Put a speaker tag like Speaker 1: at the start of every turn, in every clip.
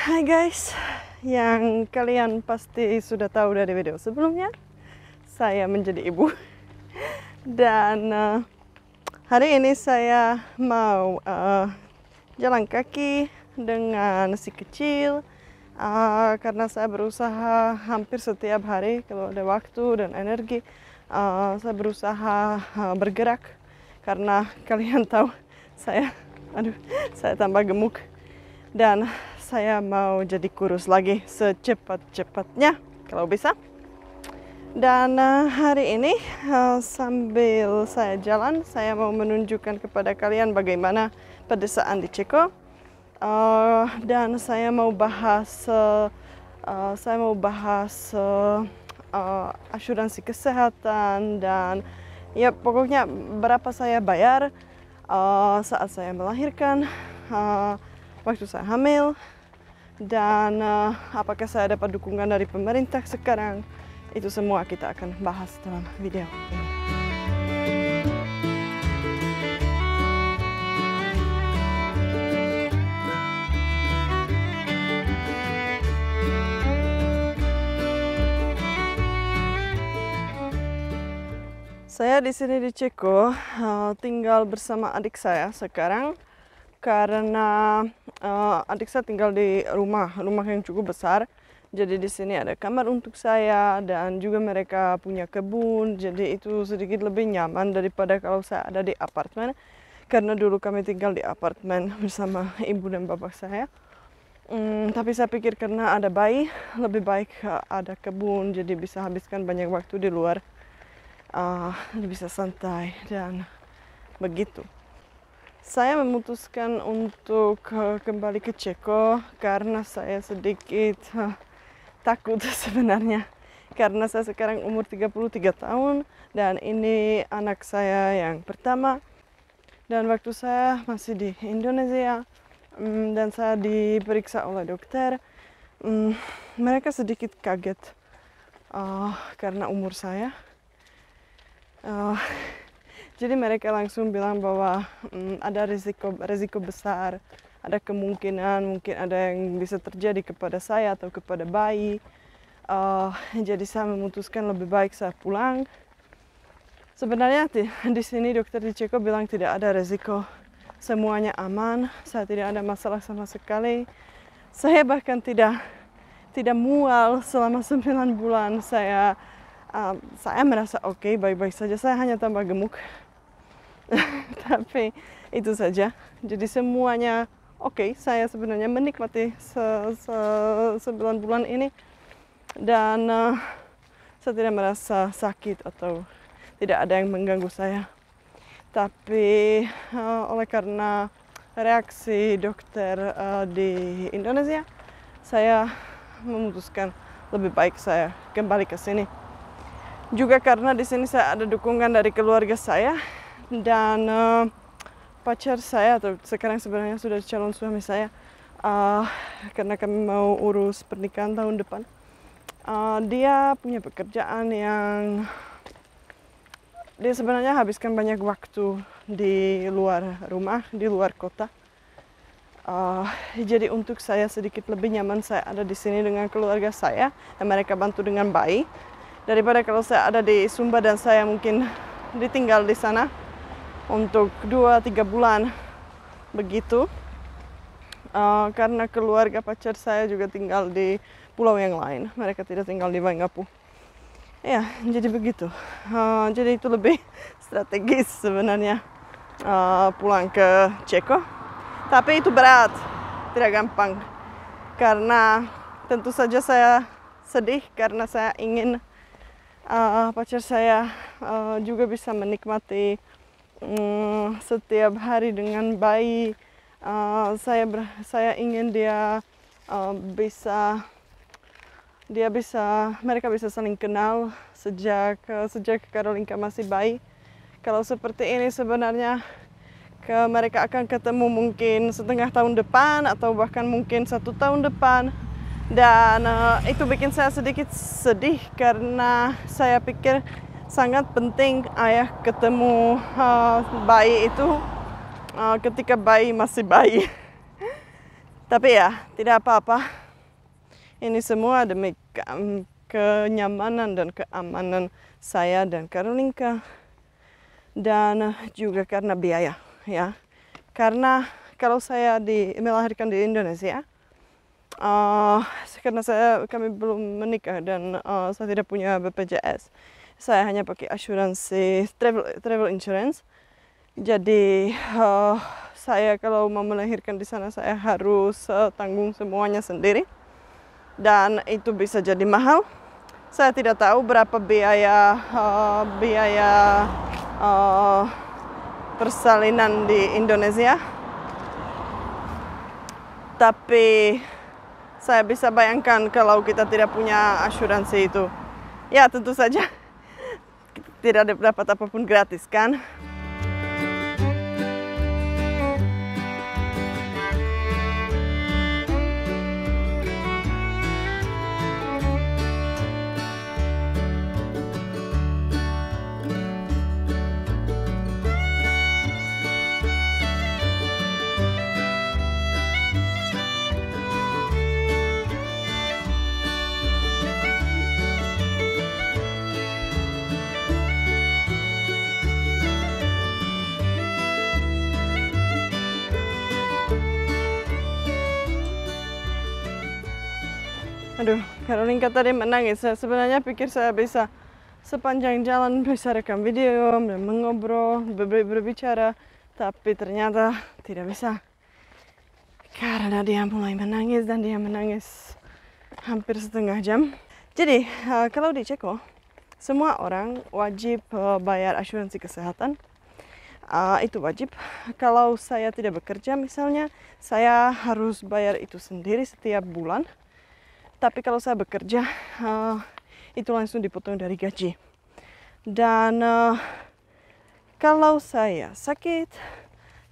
Speaker 1: Hai guys, yang kalian pasti sudah tahu dari video sebelumnya, saya menjadi ibu. Dan hari ini saya mau jalan kaki dengan si kecil, karena saya berusaha hampir setiap hari kalau ada waktu dan energi. Saya berusaha bergerak karena kalian tahu saya tambah gemuk dan saya mau jadi kurus lagi secepat-cepatnya kalau bisa. Dan hari ini sambil saya jalan, saya mau menunjukkan kepada kalian bagaimana pedesaan di Ceko. Dan saya mau bahas asuransi kesehatan dan ya pokoknya berapa saya bayar saat saya melahirkan, waktu saya hamil, dan apakah saya dapat dukungan dari pemerintah sekarang. Itu semua kita akan bahas dalam video ini. Saya di sini di Ceko tinggal bersama adik saya sekarang karena adik saya tinggal di rumah yang cukup besar. Jadi di sini ada kamar untuk saya dan juga mereka punya kebun. Jadi itu sedikit lebih nyaman daripada kalau saya ada di apartemen. Karena dulu kami tinggal di apartemen bersama ibu dan bapak saya. Tapi saya pikir karena ada bayi, lebih baik ada kebun. Jadi bisa habiskan banyak waktu di luar. Bisa santai dan begitu. Saya memutuskan untuk kembali ke Ceko karena saya sedikit takut sebenarnya. Karena saya sekarang umur 33 tahun dan ini anak saya yang pertama. Dan waktu saya masih di Indonesia dan saya diperiksa oleh dokter, mereka sedikit kaget karena umur saya. Jadi mereka langsung bilang bahwa ada risiko besar, ada kemungkinan mungkin ada yang bisa terjadi kepada saya atau kepada bayi. Jadi saya memutuskan lebih baik saya pulang. Sebenarnya di sini dokter di Ceko bilang tidak ada risiko, semuanya aman, saya tidak ada masalah sama sekali. Saya bahkan tidak mual selama 9 bulan. Saya merasa oke, baik-baik saja. Saya hanya tambah gemuk. Tapi itu saja. Jadi semuanya oke. Saya sebenarnya menikmati 9 bulan ini. Dan saya tidak merasa sakit atau tidak ada yang mengganggu saya. Tapi oleh karena reaksi dokter di Indonesia, saya memutuskan lebih baik saya kembali ke sini. Juga karena di sini saya ada dukungan dari keluarga saya dan pacar saya, atau sekarang sebenarnya sudah calon suami saya, karena kami mau urus pernikahan tahun depan. Dia punya pekerjaan yang dia sebenarnya habiskan banyak waktu di luar rumah, di luar kota. Jadi untuk saya sedikit lebih nyaman saya ada di sini dengan keluarga saya dan mereka bantu dengan bayi, daripada kalau saya ada di Sumba dan saya mungkin ditinggal di sana untuk 2-3 bulan begitu. Karena keluarga pacar saya juga tinggal di pulau yang lain, mereka tidak tinggal di Waingapu. Ya, jadi begitu. Jadi itu lebih strategis sebenarnya pulang ke Ceko. Tapi itu berat, tidak gampang. Karena tentu saja saya sedih karena saya ingin pacar saya juga bisa menikmati setiap hari dengan bayi. Saya ingin mereka bisa saling kenal sejak Karolinka masih bayi. Kalau seperti ini sebenarnya mereka akan ketemu mungkin setengah tahun depan atau bahkan mungkin 1 tahun depan. Dan itu bikin saya sedikit sedih karena saya pikir sangat penting ayah ketemu bayi itu ketika bayi masih bayi. Tapi ya, tidak apa-apa. Ini semua demi kenyamanan dan keamanan saya dan Karolinka. Dan juga karena biaya, ya. Karena kalau saya melahirkan di Indonesia, karena kami belum menikah dan saya tidak punya BPJS, saya hanya pakai asuransi travel insurance. Jadi saya kalau mau melahirkan di sana saya harus tanggung semuanya sendiri, dan itu bisa jadi mahal. Saya tidak tahu berapa biaya persalinan di Indonesia, tapi saya bisa bayangkan kalau kita tidak punya asuransi itu, ya tentu saja tidak dapat apapun gratis, kan? Aduh, Karolinka tadi menangis. Saya sebenarnya pikir saya bisa sepanjang jalan bisa rekam video dan mengobrol, berbicara, tapi ternyata tidak bisa. Karena dia mulai menangis dan dia menangis hampir setengah jam. Jadi, kalau di Ceko, semua orang wajib bayar asuransi kesehatan. Itu wajib. Kalau saya tidak bekerja misalnya, saya harus bayar itu sendiri setiap bulan. Tapi kalau saya bekerja, itu langsung dipotong dari gaji. Dan kalau saya sakit,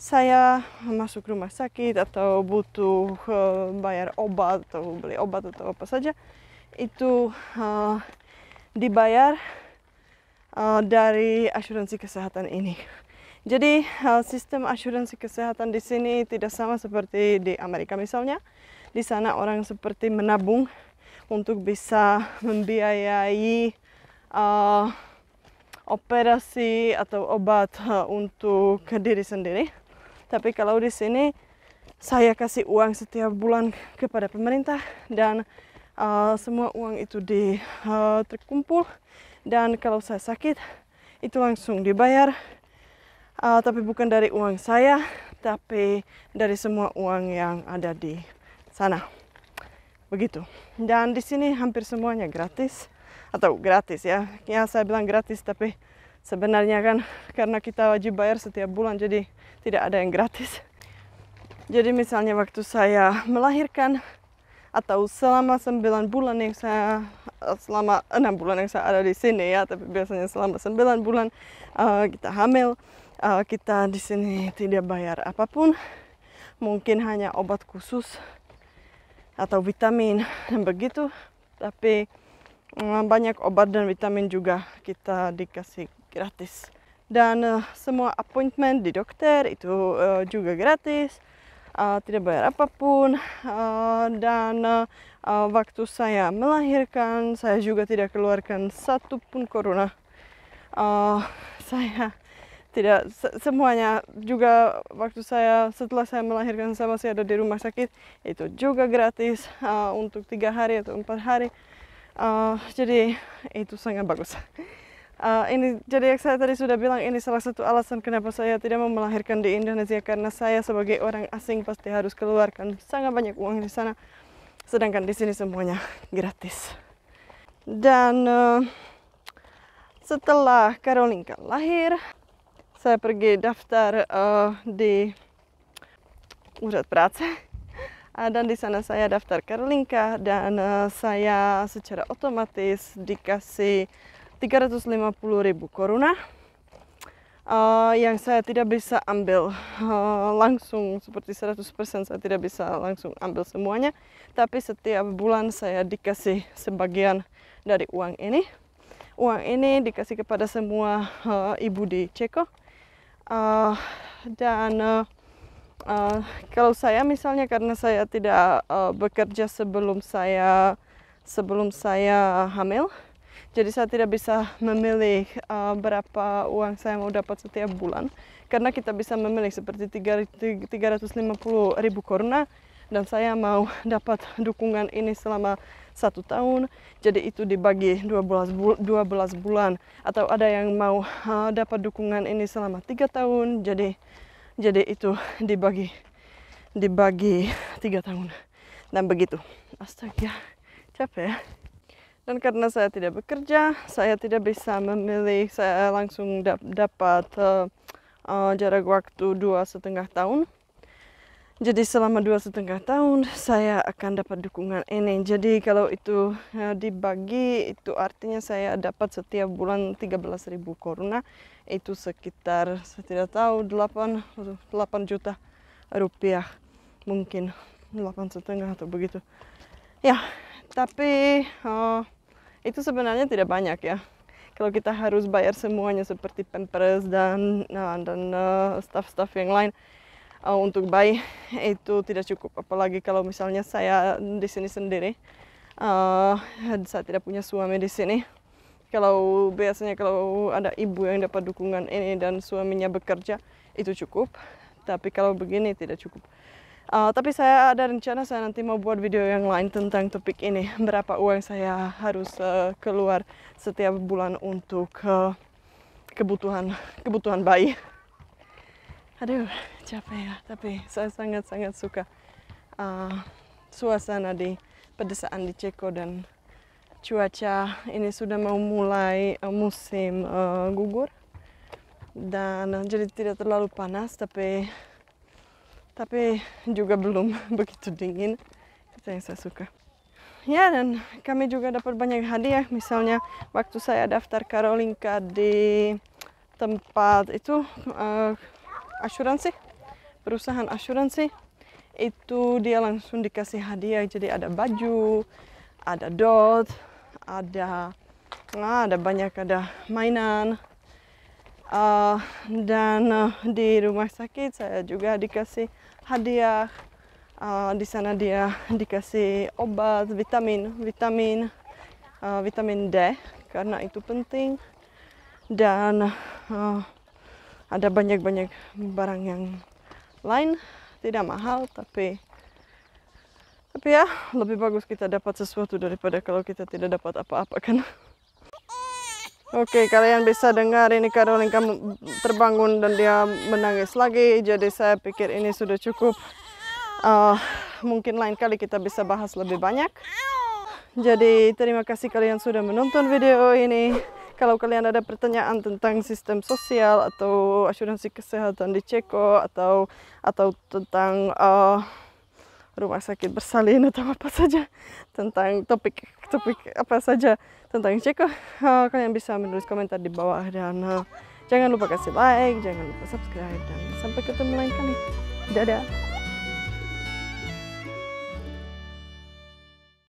Speaker 1: saya masuk rumah sakit atau butuh bayar obat atau beli obat atau apa saja, itu dibayar dari asuransi kesehatan ini. Jadi sistem asuransi kesehatan di sini tidak sama seperti di Amerika misalnya. Di sana orang seperti menabung untuk bisa membiayai operasi atau obat untuk diri sendiri. Tapi kalau di sini saya kasih uang setiap bulan kepada pemerintah dan semua uang itu terkumpul, dan kalau saya sakit itu langsung dibayar. Tapi bukan dari uang saya, tapi dari semua uang yang ada di sana. Begitu. Dan di sini hampir semuanya gratis, atau gratis ya. Ya saya bilang gratis, tapi sebenarnya kan karena kita wajib bayar setiap bulan, jadi tidak ada yang gratis. Jadi misalnya waktu saya melahirkan atau selama 9 bulan yang selama 6 bulan yang saya ada di sini ya, tapi biasanya selama 9 bulan kita hamil, kita di sini tidak bayar apapun. Mungkin hanya obat khusus atau vitamin dan begitu, tapi banyak obat dan vitamin juga kita dikasih gratis. Dan semua appointment di dokter itu juga gratis, tidak bayar apapun. Dan waktu saya melahirkan, saya juga tidak keluarkan satu pun corona. Saya tidak, semuanya juga waktu setelah saya melahirkan saya masih ada di rumah sakit, itu juga gratis untuk 3 hari atau 4 hari. Jadi itu sangat bagus. Jadi yang saya tadi sudah bilang, ini salah satu alasan kenapa saya tidak mau melahirkan di Indonesia, karena saya sebagai orang asing pasti harus keluarkan sangat banyak uang di sana, sedangkan di sini semuanya gratis. Dan setelah Karolinka lahir, saya pergi daftar di Úřad práce, dan di sana saya daftar Karolinka, dan saya secara otomatis dikasih 350.000 koruna yang saya tidak bisa ambil langsung seperti 100%, saya tidak bisa langsung ambil semuanya, tapi setiap bulan saya dikasih sebagian dari uang ini. Uang ini dikasih kepada semua ibu di Ceko. Dan Kalau saya misalnya karena saya tidak bekerja sebelum saya hamil, jadi saya tidak bisa memilih berapa uang saya mau dapat setiap bulan. Karena kita bisa memilih seperti 350.000 koruna, dan saya mau dapat dukungan ini selama 1 tahun. Jadi itu dibagi 12 bulan. Atau ada yang mau dapat dukungan ini selama 3 tahun. Jadi itu dibagi 3 tahun. Dan begitu. Astaga, capek ya. Dan karena saya tidak bekerja, saya tidak bisa memilih, saya langsung dapat jarak waktu 2,5 tahun. Jadi selama 2,5 tahun saya akan dapat dukungan ini. Jadi kalau itu dibagi, itu artinya saya dapat setiap bulan 13.000 koruna. Itu sekitar, saya tidak tahu, 8 juta rupiah. Mungkin 8,5 atau begitu. Ya, tapi itu sebenarnya tidak banyak ya. Kalau kita harus bayar semuanya seperti pampers dan staff-staff yang lain untuk bayi, itu tidak cukup. Apalagi kalau misalnya saya di sini sendiri, saya tidak punya suami di sini. Kalau biasanya kalau ada ibu yang dapat dukungan ini dan suaminya bekerja, itu cukup. Tapi kalau begini tidak cukup. Tapi saya ada rencana, saya nanti mau buat video yang lain tentang topik ini. Berapa uang saya harus keluar setiap bulan untuk kebutuhan bayi. Aduh, capek ya. Tapi saya sangat-sangat suka suasana di pedesaan di Ceko, dan cuaca ini sudah mau mulai musim gugur. Dan jadi tidak terlalu panas, tapi juga belum begitu dingin. Itu yang saya suka. Ya, dan kami juga dapat banyak hadiah. Misalnya waktu saya daftar Karolinka di tempat itu asuransi, perusahaan asuransi, itu dia langsung dikasih hadiah. Jadi ada baju, ada dot, ada banyak, ada mainan. Dan di rumah sakit saya juga dikasih hadiah. Di sana dia dikasih obat, vitamin D, karena itu penting. Dan ada banyak barang yang lain, tidak mahal, tapi ya lebih bagus kita dapat sesuatu daripada kalau kita tidak dapat apa-apa kan. Oke, kalian bisa dengar ini Karolinka terbangun dan dia menangis lagi. Jadi saya pikir ini sudah cukup. Mungkin lain kali kita bisa bahas lebih banyak. Jadi terima kasih kalian sudah menonton video ini. Kalau kalian ada pertanyaan tentang sistem sosial atau asuransi kesehatan di Ceko, atau tentang rumah sakit bersalin atau apa saja, tentang topik apa saja tentang Ceko, kalian bisa menulis komentar di bawah. Dan jangan lupa kasih like, jangan lupa subscribe, dan sampai ketemu lain kali. Dadah.